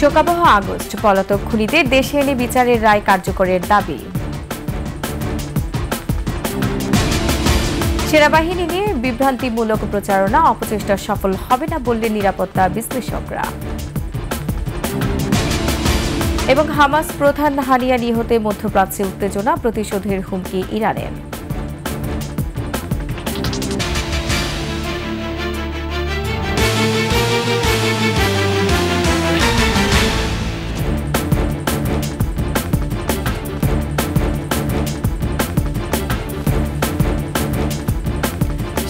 শোকাবহ আগস্ট, পলাতক খুনিদের দেশে এনে বিচারের রায় কার্যকরের দাবি। সেনাবাহিনী নিয়ে বিভ্রান্তিমূলক প্রচারণা অপচেষ্টা সফল হবে না বললেন নিরাপত্তা বিশ্লেষকরা। এবং হামাস প্রধান হানিয়া নিহতে মধ্যপ্রাচ্যে উত্তেজনা, প্রতিশোধের হুমকি ইরানের।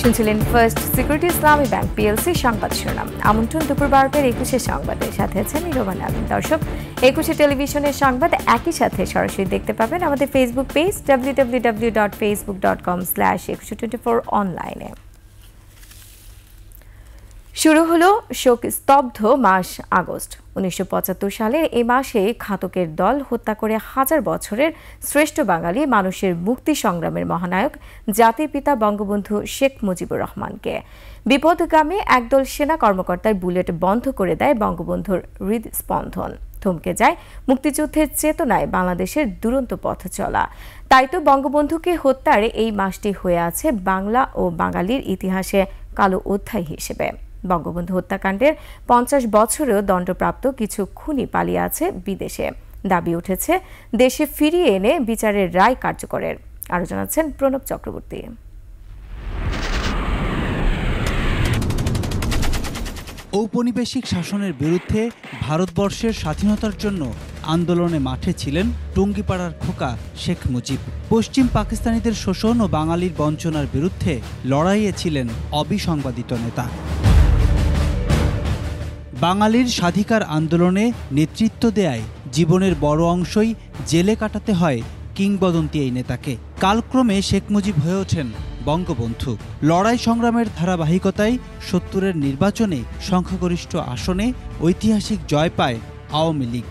শুনছিলেন ফার্স্ট সিকিউরিটি ইসলামী ব্যাংক পিএলসি সংবাদ শিরোনাম। আমন্ত্রণ দুপুর 12টার 21 সংবাদের সাথে আছেন রোমান আলম। দর্শক, 21 টেলিভিশনের সংবাদ একই সাথে সরাসরি দেখতে পাবেন আমাদের ফেসবুক পেজ www.facebook.com/2124 অনলাইনে। শুরু হলো শোক স্তব্ধ মাস আগস্ট। 1975 সালের এই মাসে ঘাতকের দল হত্যা করে হাজার বছরের শ্রেষ্ঠ বাঙালি মানুষের মুক্তি সংগ্রামের মহানায়ক জাতির পিতা বঙ্গবন্ধু শেখ মুজিবুর রহমানকে। বিপদগামী একদল সেনা কর্মকর্তার বুলেট বন্ধ করে দেয় বঙ্গবন্ধুর হৃদস্পন্দন। থমকে যায় মুক্তিযুদ্ধের চেতনায় বাংলাদেশের দুরন্ত পথ চলা। তাই তো বঙ্গবন্ধুকে হত্যার এই মাসটি হয়ে আছে বাংলা ও বাঙালির ইতিহাসে কালো অধ্যায় হিসেবে। বঙ্গবন্ধু হত্যাকাণ্ডের 50 বছরেও দণ্ডপ্রাপ্ত কিছু খুনি পালিয়ে আছে বিদেশে। দাবি উঠেছে দেশে ফিরিয়ে এনে বিচারের রায় কার্যকরের। আরও জানাচ্ছেন প্রণব চক্রবর্তী। ঔপনিবেশিক শাসনের বিরুদ্ধে ভারতবর্ষের স্বাধীনতার জন্য আন্দোলনে মাঠে ছিলেন টুঙ্গিপাড়ার খোকা শেখ মুজিব। পশ্চিম পাকিস্তানিদের শোষণ ও বাঙালির বঞ্চনার বিরুদ্ধে লড়াইয়ে ছিলেন অবিসংবাদিত নেতা। বাঙালির স্বাধিকার আন্দোলনে নেতৃত্ব দেয়ায় জীবনের বড় অংশই জেলে কাটাতে হয় কিংবদন্তি এই নেতাকে। কালক্রমে শেখ মুজিব হয়ে ওঠেন বঙ্গবন্ধু। লড়াই সংগ্রামের ধারাবাহিকতায় 70-এর নির্বাচনে সংখ্যাগরিষ্ঠ আসনে ঐতিহাসিক জয় পায় আওয়ামী লীগ।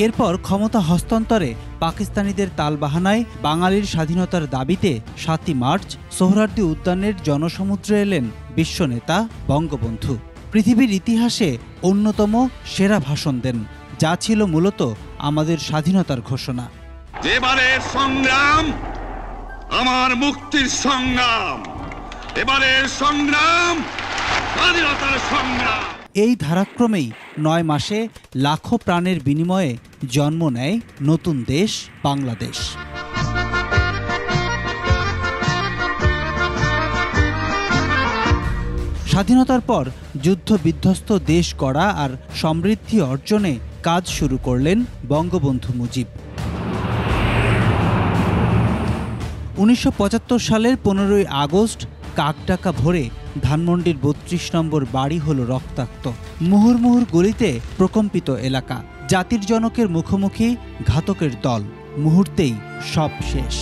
এরপর ক্ষমতা হস্তান্তরে পাকিস্তানিদের তালবাহানায় বাঙালির স্বাধীনতার দাবিতে 7ই মার্চ সোহরাওয়ার্দী উদ্যানের জনসমুদ্রে এলেন বিশ্বনেতা বঙ্গবন্ধু। পৃথিবীর ইতিহাসে অন্যতম সেরা ভাষণ দেন, যা ছিল মূলত আমাদের স্বাধীনতার ঘোষণা। এবারের সংগ্রাম আমার মুক্তির সংগ্রাম, এবারের সংগ্রাম স্বাধীনতার সংগ্রাম। এই ধারাক্রমেই 9 মাসে লাখো প্রাণের বিনিময়ে জন্ম নেয় নতুন দেশ বাংলাদেশ। স্বাধীনতার পর যুদ্ধ বিধ্বস্ত দেশ গড়া আর সমৃদ্ধি অর্জনে কাজ শুরু করলেন বঙ্গবন্ধু মুজিব। 1975 সালের 15ই আগস্ট কাকডাকা ভোরে ধানমন্ডির 32 নম্বর বাড়ি হলো রক্তাক্ত। মুহুর্মুহুর গুলিতে প্রকম্পিত এলাকা। জাতির জনকের মুখোমুখি ঘাতকের দল। মুহূর্তেই সব শেষ।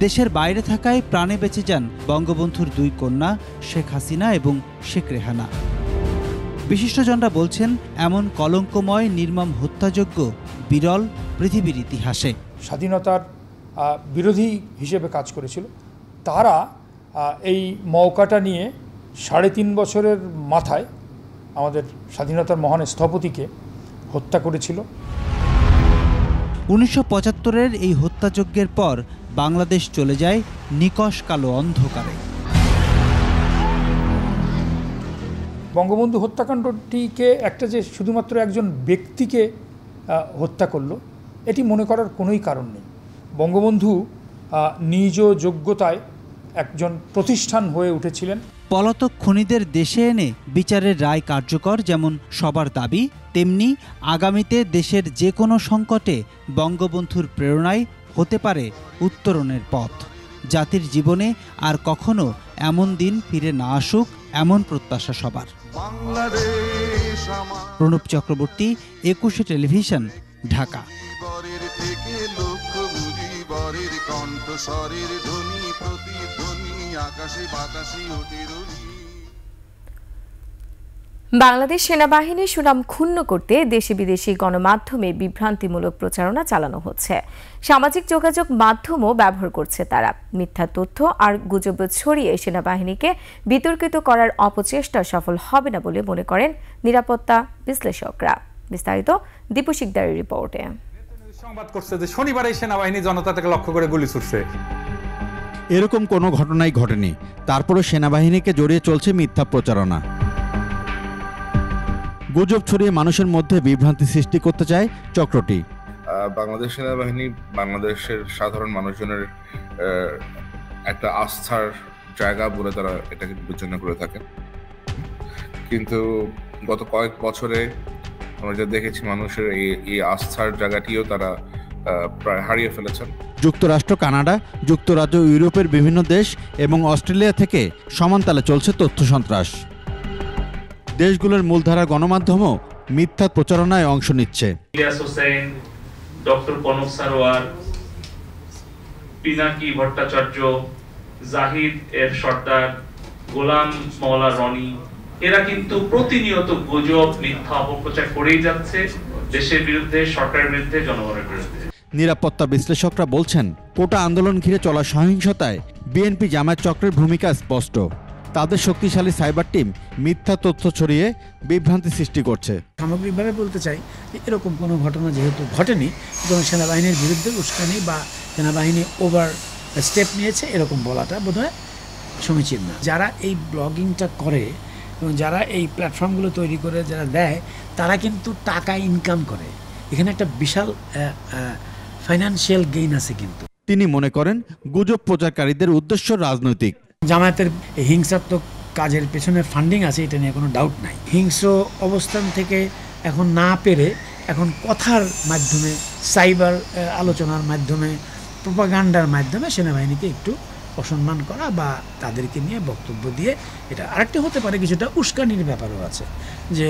দেশের বাইরে থাকায় প্রাণে বেঁচে যান বঙ্গবন্ধুর 2 কন্যা শেখ হাসিনা এবং শেখ রেহানা। বিশিষ্টজনরা বলছেন, এমন কলঙ্কময় নির্মম হত্যাযজ্ঞ বিরল পৃথিবীর ইতিহাসে। স্বাধীনতার বিরোধী হিসেবে কাজ করেছিল তারা এই মৌকাটা নিয়ে 3.5 বছরের মাথায় আমাদের স্বাধীনতার মহান স্থপতিকে হত্যা করেছিল। 1975-এর এই হত্যাযজ্ঞের পর বাংলাদেশ চলে যায় নিকষ কালো অন্ধকারে। বঙ্গবন্ধু হত্যাকাণ্ডটিকে একটা যে শুধুমাত্র একজন ব্যক্তিকে হত্যা করলো, এটি মনে করার কোনোই কারণ নেই। বঙ্গবন্ধু নিজ যোগ্যতায় একজন প্রতিষ্ঠান হয়ে উঠেছিলেন। পলাতক খুনিদের দেশে এনে বিচারের রায় কার্যকর যেমন সবার দাবি, তেমনি আগামীতে দেশের যে কোনো সংকটে বঙ্গবন্ধুর প্রেরণায় হতে পারে উত্তরণের পথ। জাতির জীবনে আর কখনো এমন দিন ফিরে না আসুক, এমন প্রত্যাশা সবার। প্রণব চক্রবর্তী, 21 টেলিভিশন, ঢাকা। বাংলাদেশ সেনাবাহিনীর সুনাম ক্ষুণ্ণ করতে দেশি বিদেশি গণমাধ্যমে বিভ্রান্তিমূলক প্রচারণা চালানো হচ্ছে। সামাজিক যোগাযোগ মাধ্যমও ব্যবহার করছে তারা। মিথ্যা তথ্য আর গুজব ছড়িয়ে সেনাবাহিনীকে বিতর্কিত করার অপচেষ্টা সফল হবে না বলে মনে করেন নিরাপত্তা বিশ্লেষকরা। বিস্তারিত দীপু শিকদারের রিপোর্টে। সংবাদ করছে যে শনিবারে সেনাবাহিনী জনতাকে লক্ষ্য করে গুলি ছুড়ছে। এরকম কোনো ঘটনাই ঘটেনি, তারপরও সেনাবাহিনীকে জড়িয়ে চলছে মিথ্যা প্রচারণা। গুজব ছড়িয়ে মানুষের মধ্যে বিভ্রান্তি সৃষ্টি করতে চায় চক্রটি। বাংলাদেশ সেনাবাহিনী বাংলাদেশের সাধারণ মানুষজনের একটা আস্থার জায়গা বলে তারা এটাকে বিবেচনা করে থাকেন, কিন্তু গত কয়েক বছরে আমরা যা দেখেছি মানুষের এই আস্থার জায়গাটিও তারা প্রায় হারিয়ে ফেলেছেন। যুক্তরাষ্ট্র, কানাডা, যুক্তরাজ্য, ইউরোপের বিভিন্ন দেশ এবং অস্ট্রেলিয়া থেকে সমানতালে চলছে তথ্য সন্ত্রাস। দেশগুলোর মূলধারা গণমাধ্যমও মিথ্যা প্রচারণায় অংশ নিচ্ছে। ইলিয়াস হোসেন, ডক্টর কনক সারোয়ার, পিনাকি ভট্টাচার্য, জাহিদ এর সর্দার, গোলাম মাওলা রনি, এরা কিন্তু প্রতিনিয়ত গুজব, মিথ্যা অপপ্রচার করেই যাচ্ছে দেশের বিরুদ্ধে, সরকারের বিরুদ্ধে, জনগণের বিরুদ্ধে। নিরাপত্তা বিশ্লেষকরা বলছেন, কোটা আন্দোলন ঘিরে চলা সহিংসতায় বিএনপি জামায়াত চক্রের ভূমিকা স্পষ্ট। তাদের শক্তিশালী সাইবার টিম মিথ্যা তথ্য ছড়িয়ে বিভ্রান্তি সৃষ্টি করছে। সামগ্রিকভাবে বলতে চাই যে এরকম কোনো ঘটনা যেহেতু ঘটেনি, কোনো সেনাবাহিনীর বিরুদ্ধে উস্কানি বা সেনাবাহিনী ওভার স্টেপ নিয়েছে এরকম বলাটা বোধহয় সমীচীন না। যারা এই ব্লগিংটা করে এবং যারা এই প্ল্যাটফর্মগুলো তৈরি করে যারা দেয়, তারা কিন্তু টাকা ইনকাম করে। এখানে একটা বিশাল ফাইন্যান্সিয়াল গেইন আছে। কিন্তু তিনি মনে করেন গুজব প্রচারকারীদের উদ্দেশ্য রাজনৈতিক। জামায়াতের হিংসাত্মক কাজের পেছনে ফান্ডিং আছে, এটা নিয়ে কোনো ডাউট নাই। হিংস্র অবস্থান থেকে এখন না পেরে এখন কথার মাধ্যমে, সাইবার আলোচনার মাধ্যমে, প্রোপাগান্ডার মাধ্যমে সেনাবাহিনীকে একটু অসম্মান করা বা তাদেরকে নিয়ে বক্তব্য দিয়ে, এটা আরেকটা হতে পারে কিছুটা উস্কানির ব্যাপারও আছে, যে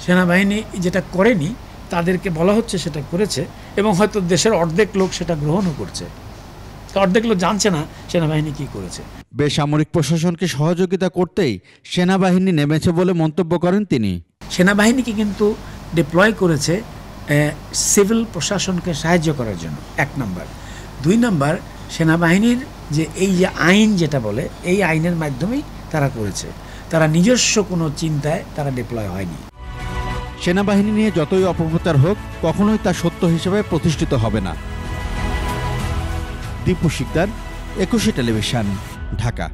সেনাবাহিনী যেটা করেনি তাদেরকে বলা হচ্ছে সেটা করেছে, এবং হয়তো দেশের অর্ধেক লোক সেটা গ্রহণও করছে, অর্ধেক লোক জানছে না সেনাবাহিনী কি করেছে। বেসামরিক প্রশাসনকে সহযোগিতা করতেই সেনাবাহিনী নেমেছে বলে মন্তব্য করেন তিনি। সেনাবাহিনীকে কিন্তু ডিপ্লয় করেছে সিভিল প্রশাসনকে সাহায্য করার জন্য, 1 নম্বর। 2 নম্বর, সেনাবাহিনীর যে এই যে আইন যেটা বলে, এই আইনের মাধ্যমেই তারা করেছে। তারা নিজস্ব কোনো চিন্তায় তারা ডিপ্লয় হয়নি। সেনাবাহিনী নিয়ে যতই অপপ্রচার হোক, কখনোই তা সত্য হিসেবে প্রতিষ্ঠিত হবে না। দীপু শিকদার, 21 টেলিভিশন, ঢাকা।